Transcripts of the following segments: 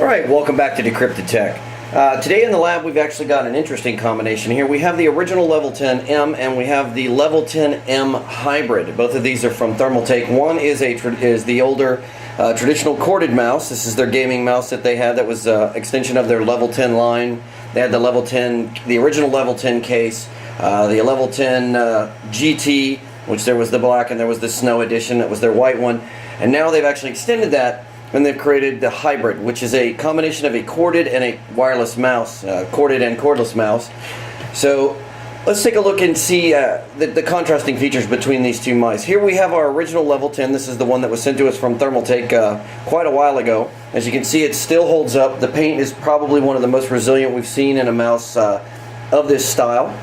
Alright, welcome back to Decrypted Tech. Today in the lab we've actually got an interesting combination here. We have the original Level 10M and we have the Level 10M Hybrid. Both of these are from Thermaltake. One is the older traditional corded mouse. This is their gaming mouse that they had that was an extension of their Level 10 line. They had the Level 10, the original Level 10 case, the Level 10 GT, which there was the black and there was the Snow Edition that was their white one. And now they've actually extended that and they've created the Hybrid, which is a combination of a corded and a wireless mouse, corded and cordless mouse. So let's take a look and see the contrasting features between these two mice. Here we have our original Level 10. This is the one that was sent to us from Thermaltake quite a while ago. As you can see, it still holds up. The paint is probably one of the most resilient we've seen in a mouse of this style.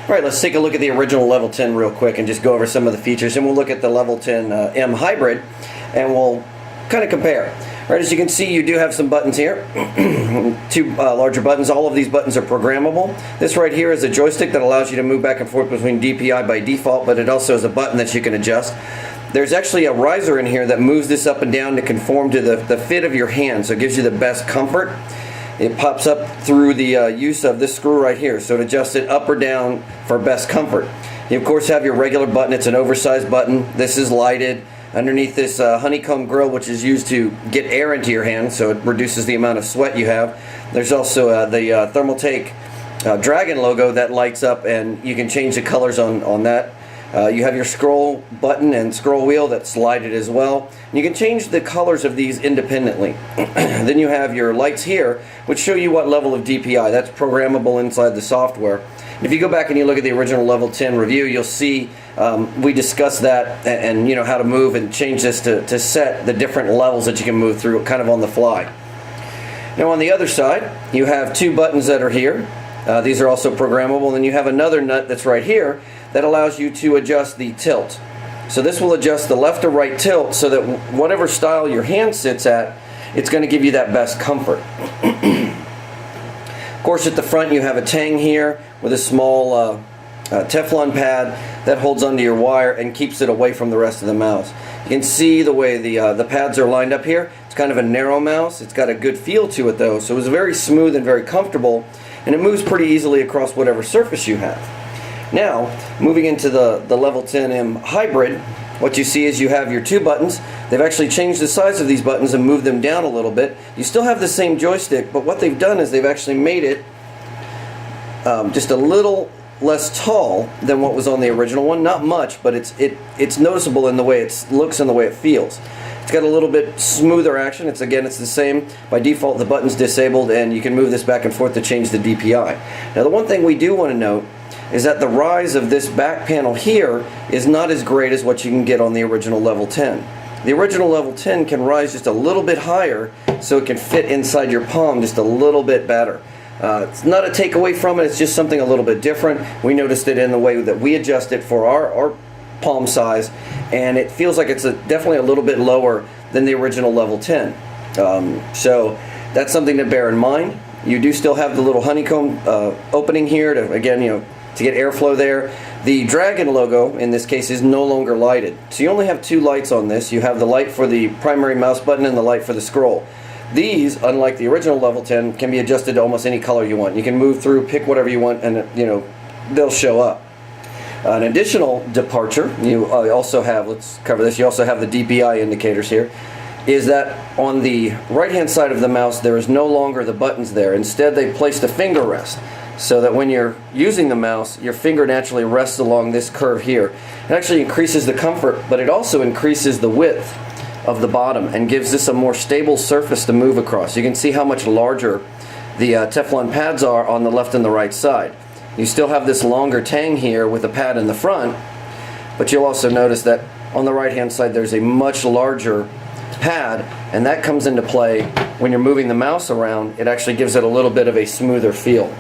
Alright, let's take a look at the original Level 10 real quick and just go over some of the features, and we'll look at the Level 10M Hybrid and we'll kind of compare. Right, as you can see, you do have some buttons here. Two larger buttons. All of these buttons are programmable. This right here is a joystick that allows you to move back and forth between DPI by default, but it also is a button that you can adjust. There's actually a riser in here that moves this up and down to conform to the fit of your hand, so it gives you the best comfort. It pops up through the use of this screw right here, so it adjusts it up or down for best comfort. You of course have your regular button. It's an oversized button. This is lighted. Underneath this honeycomb grill, which is used to get air into your hand, so it reduces the amount of sweat you have. There's also the Thermaltake dragon logo that lights up, and you can change the colors on that. You have your scroll button and scroll wheel that's lighted as well. You can change the colors of these independently. Then you have your lights here, which show you what level of DPI. That's programmable inside the software. If you go back and you look at the original Level 10 review, you'll see we discussed that and you know how to move and change this to set the different levels that you can move through kind of on the fly. Now on the other side, you have two buttons that are here. These are also programmable, and then you have another nut that's right here that allows you to adjust the tilt. So this will adjust the left or right tilt so that whatever style your hand sits at, it's going to give you that best comfort. Of course, at the front you have a tang here with a small Teflon pad that holds onto your wire and keeps it away from the rest of the mouse. You can see the way the pads are lined up here. It's kind of a narrow mouse. It's got a good feel to it though, so it's very smooth and very comfortable, and it moves pretty easily across whatever surface you have. Now, moving into the Level 10M Hybrid, what you see is you have your two buttons. They've actually changed the size of these buttons and moved them down a little bit. You still have the same joystick, but what they've done is they've actually made it just a little less tall than what was on the original one. Not much, but it's noticeable in the way it looks and the way it feels. It's got a little bit smoother action. It's the same. By default, the button's disabled, and you can move this back and forth to change the DPI. Now, the one thing we do want to note is that the rise of this back panel here is not as great as what you can get on the original Level 10. The original Level 10 can rise just a little bit higher so it can fit inside your palm just a little bit better. It's not a takeaway from it, it's just something a little bit different. We noticed it in the way that we adjust it for our palm size, and it feels like it's definitely a little bit lower than the original Level 10. So that's something to bear in mind. You do still have the little honeycomb opening here to, again, to get airflow there. The dragon logo in this case is no longer lighted, so you only have two lights on this. You have the light for the primary mouse button and the light for the scroll. These, unlike the original Level 10, can be adjusted to almost any color you want. You can move through, pick whatever you want, and they'll show up. An additional departure you also have, let's cover this, you also have the Dpi indicators here, is that on the right hand side of the mouse there is no longer the buttons there. Instead, they placed a finger rest, so that when you're using the mouse, your finger naturally rests along this curve here. It actually increases the comfort, but it also increases the width of the bottom and gives this a more stable surface to move across. You can see how much larger the Teflon pads are on the left and the right side. You still have this longer tang here with a pad in the front, but you'll also notice that on the right hand side there's a much larger pad, and that comes into play when you're moving the mouse around. It actually gives it a little bit of a smoother feel.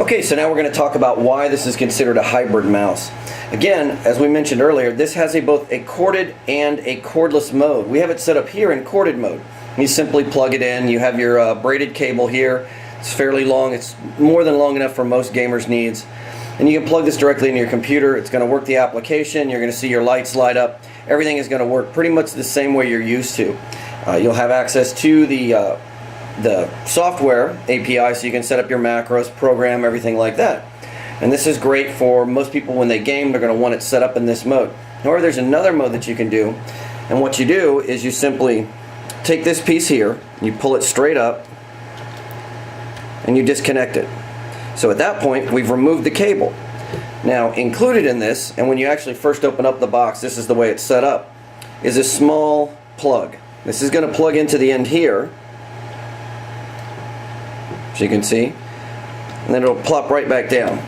Okay, so now we're going to talk about why this is considered a hybrid mouse. Again, as we mentioned earlier, this has both a corded and a cordless mode. We have it set up here in corded mode. You simply plug it in. You have your braided cable here. It's fairly long. It's more than long enough for most gamers' needs. And you can plug this directly into your computer. It's going to work the application. You're going to see your lights light up. Everything is going to work pretty much the same way you're used to. You'll have access to the software API, so you can set up your macros, program, everything like that. And this is great for most people when they game. They're going to want it set up in this mode. Or there's another mode that you can do, and what you do is you simply take this piece here, you pull it straight up, and you disconnect it. So at that point, we've removed the cable. Now, included in this, and when you actually first open up the box, this is the way it's set up, is a small plug. This is going to plug into the end here, as you can see, and then it'll plop right back down.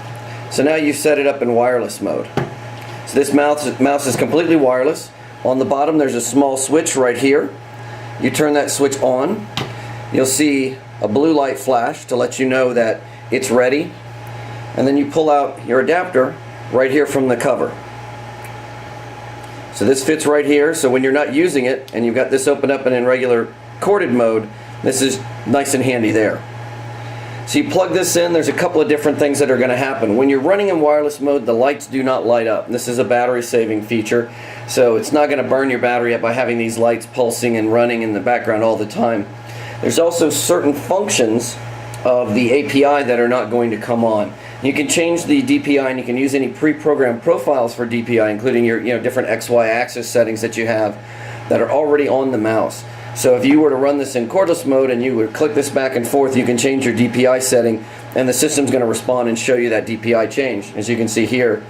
So now you set it up in wireless mode. So this mouse is completely wireless. On the bottom there's a small switch right here. You turn that switch on, you'll see a blue light flash to let you know that it's ready, and then you pull out your adapter right here from the cover. So this fits right here, so when you're not using it and you've got this open up and in regular corded mode, this is nice and handy there. So you plug this in, there's a couple of different things that are going to happen. When you're running in wireless mode, the lights do not light up. This is a battery saving feature, so it's not going to burn your battery up by having these lights pulsing and running in the background all the time. There's also certain functions of the API that are not going to come on. You can change the DPI, and you can use any pre-programmed profiles for DPI, including your different XY axis settings that you have that are already on the mouse. So if you were to run this in cordless mode and you would click this back and forth, you can change your DPI setting, and the system's going to respond and show you that DPI change. As you can see here,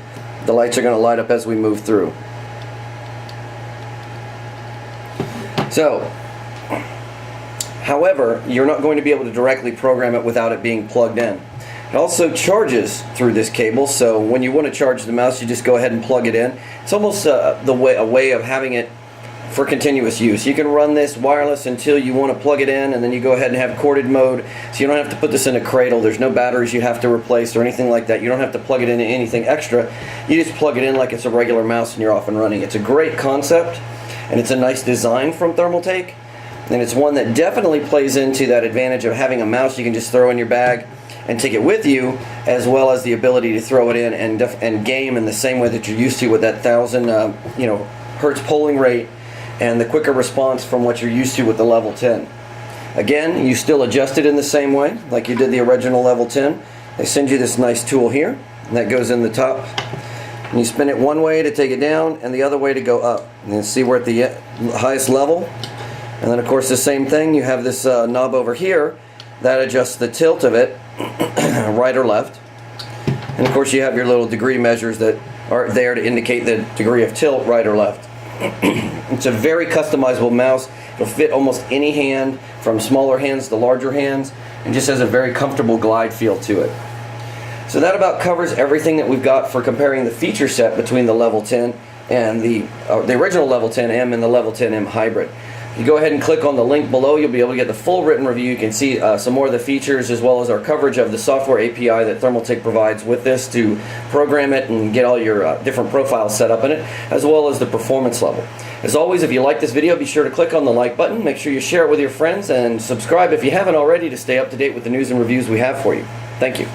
the lights are going to light up as we move through. So, however, you're not going to be able to directly program it without it being plugged in. It also charges through this cable, so when you want to charge the mouse, you just go ahead and plug it in. It's almost a way of having it for continuous use. You can run this wireless until you want to plug it in, and then you go ahead and have corded mode, so you don't have to put this in a cradle. There's no batteries you have to replace or anything like that. You don't have to plug it into anything extra. You just plug it in like it's a regular mouse and you're off and running. It's a great concept, and it's a nice design from Thermaltake, and it's one that definitely plays into that advantage of having a mouse you can just throw in your bag and take it with you, as well as the ability to throw it in and game in the same way that you're used to with that 1000 hertz polling rate and the quicker response from what you're used to with the level 10. Again, you still adjust it in the same way like you did the original level 10. They send you this nice tool here, and that goes in the top, and you spin it one way to take it down and the other way to go up. And then see we're at the highest level, and then of course the same thing, you have this knob over here that adjusts the tilt of it right or left, and of course you have your little degree measures that are there to indicate the degree of tilt right or left. It's a very customizable mouse. It'll fit almost any hand, from smaller hands to larger hands, and just has a very comfortable glide feel to it. So that about covers everything that we've got for comparing the feature set between the level 10 and the original level 10M and the level 10M hybrid. If you go ahead and click on the link below, you'll be able to get the full written review. You can see some more of the features, as well as our coverage of the software API that Thermaltake provides with this to program it and get all your different profiles set up in it, as well as the performance level. As always, if you like this video, be sure to click on the like button. Make sure you share it with your friends, and subscribe if you haven't already to stay up to date with the news and reviews we have for you. Thank you.